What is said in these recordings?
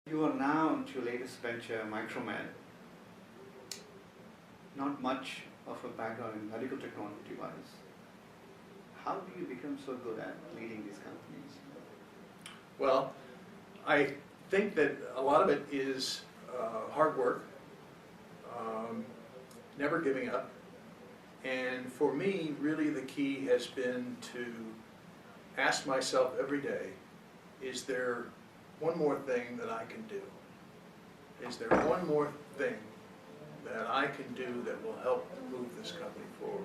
You are now into your latest venture, Micromed. Not much of a background in medical technology wise. How do you become so good at leading these companies? Well, I think that a lot of it is hard work, never giving up. And for me, really the key has been to ask myself every day, is there one more thing that I can do? Is there one more thing that I can do that will help move this company forward?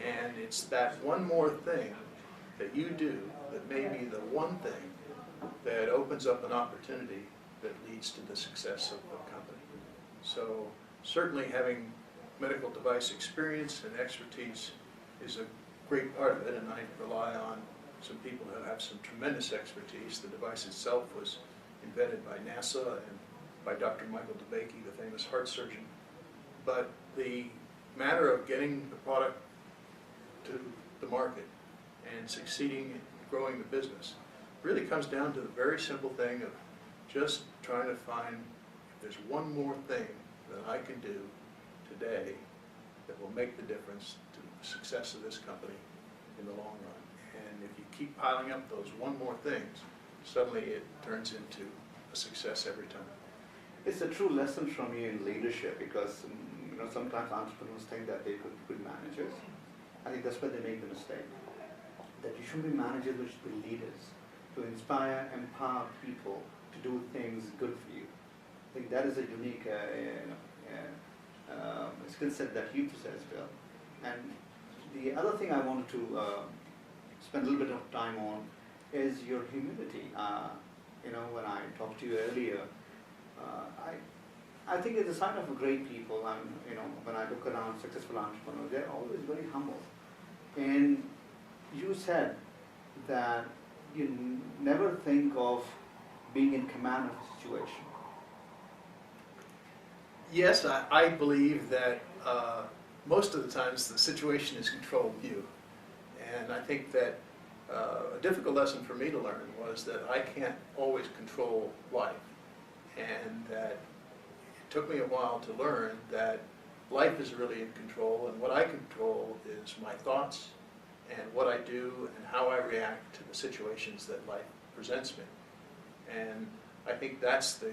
And it's that one more thing that you do that may be the one thing that opens up an opportunity that leads to the success of the company. So certainly having medical device experience and expertise is a great part of it, and I rely on some people who have some tremendous expertise. The device itself was invented by NASA and by Dr. Michael DeBakey, the famous heart surgeon. But the matter of getting the product to the market and succeeding in growing the business really comes down to the very simple thing of just trying to find if there's one more thing that I can do today that will make the difference to the success of this company in the long run. And if you keep piling up those one more things, suddenly it turns into a success every time. It's a true lesson from you in leadership because sometimes entrepreneurs think that they could be good managers. I think that's where they make the mistake. That you should be managers, you should be leaders, to inspire, empower people to do things good for you. I think that is a unique skill set that you possess, Bill. And the other thing I wanted to spend a little bit of time on is your humility. When I talked to you earlier, I think it's a sign of great people. When I look around successful entrepreneurs, they're always very humble. And you said that you never think of being in command of a situation. Yes, I believe that most of the times the situation is controlled you. And I think that a difficult lesson for me to learn was that I can't always control life. And that it took me a while to learn that life is really in control, and what I control is my thoughts and what I do and how I react to the situations that life presents me. And I think that's the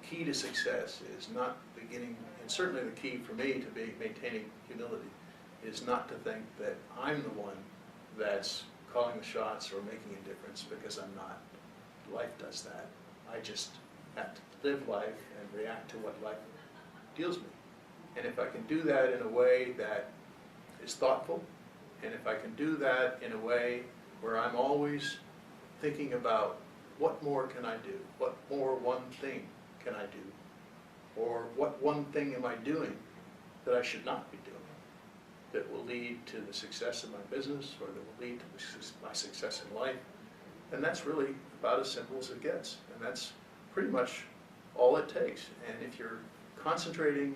key to success, is not beginning, and certainly the key for me to be maintaining humility, is not to think that I'm the one that's calling the shots or making a difference, because I'm not. Life does that. I just have to live life and react to what life deals me. And if I can do that in a way that is thoughtful, and if I can do that in a way where I'm always thinking about what more can I do, what more one thing can I do, or what one thing am I doing that I should not be doing, that will lead to the success of my business or that will lead to my success in life, and that's really about as simple as it gets. And that's pretty much all it takes. And if you're concentrating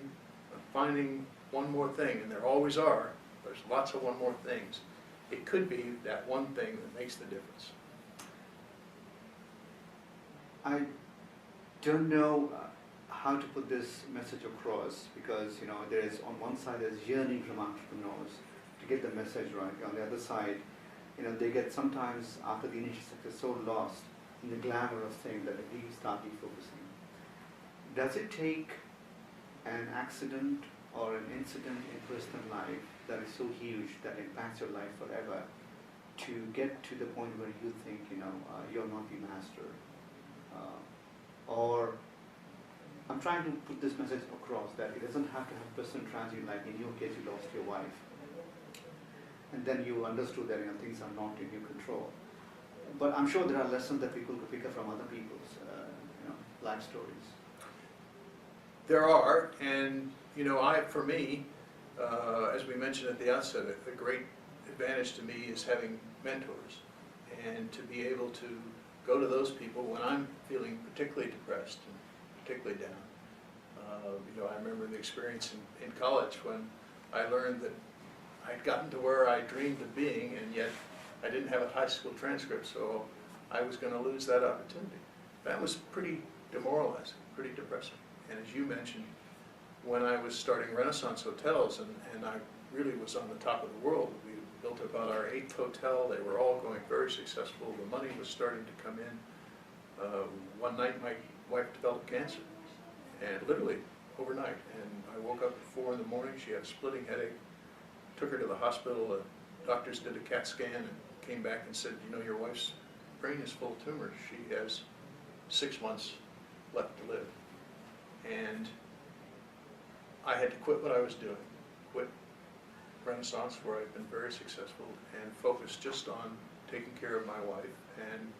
on finding one more thing, and there always are, there's lots of one more things, it could be that one thing that makes the difference. I don't know how to put this message across, because there is, on one side there's yearning from entrepreneurs to get the message right. On the other side, they get sometimes after the initial success so lost in the glamour of things that they start defocusing. Does it take an accident or an incident in personal life that is so huge that impacts your life forever to get to the point where you think you're not the master? Or I'm trying to put this message across that it doesn't have to have personal tragedy, like in your case you lost your wife, and then you understood that things are not in your control. But I'm sure there are lessons that people could pick up from other people's life stories. There are, and for me, as we mentioned at the outset, a great advantage to me is having mentors, and to be able to go to those people when I'm feeling particularly depressed and particularly down. I remember the experience in college when I learned that I'd gotten to where I dreamed of being, and yet I didn't have a high school transcript, so I was going to lose that opportunity. That was pretty demoralizing, pretty depressing. And as you mentioned, when I was starting Renaissance Hotels, and I really was on the top of the world, we built about our 8th hotel, they were all going very successful, the money was starting to come in. One night my wife developed cancer, and literally overnight, and I woke up at 4 in the morning, she had a splitting headache, took her to the hospital, the doctors did a CAT scan and came back and said, you know, your wife's brain is full of tumors, she has 6 months left to live. And I had to quit what I was doing, quit Renaissance, where I've been very successful, and focus just on taking care of my wife and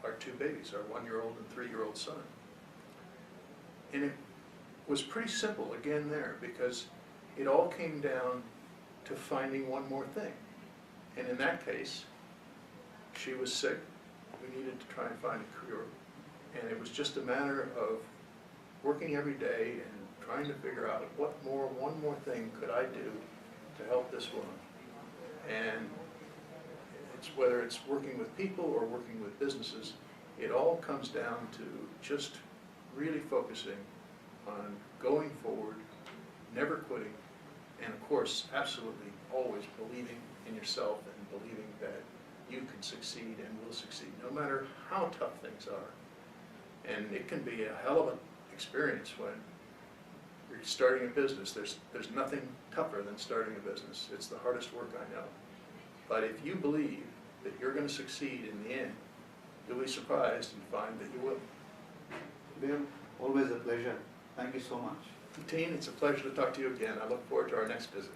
our 2 babies, our 1-year-old and 3-year-old son. And it was pretty simple again there, because it all came down to finding one more thing. And in that case, she was sick, we needed to try and find a cure, and it was just a matter of working every day and trying to figure out one more thing could I do to help this woman. And it's whether it's working with people or working with businesses, it all comes down to just really focusing on going forward, never quitting, and of course, absolutely always believing in yourself and believing that you can succeed and will succeed, no matter how tough things are. And it can be a hell of an experience when you're starting a business. There's nothing tougher than starting a business. It's the hardest work I know. But if you believe that you're going to succeed in the end, you'll be surprised and find that you will. Bill, always a pleasure. Thank you so much. Mateen, it's a pleasure to talk to you again. I look forward to our next visit.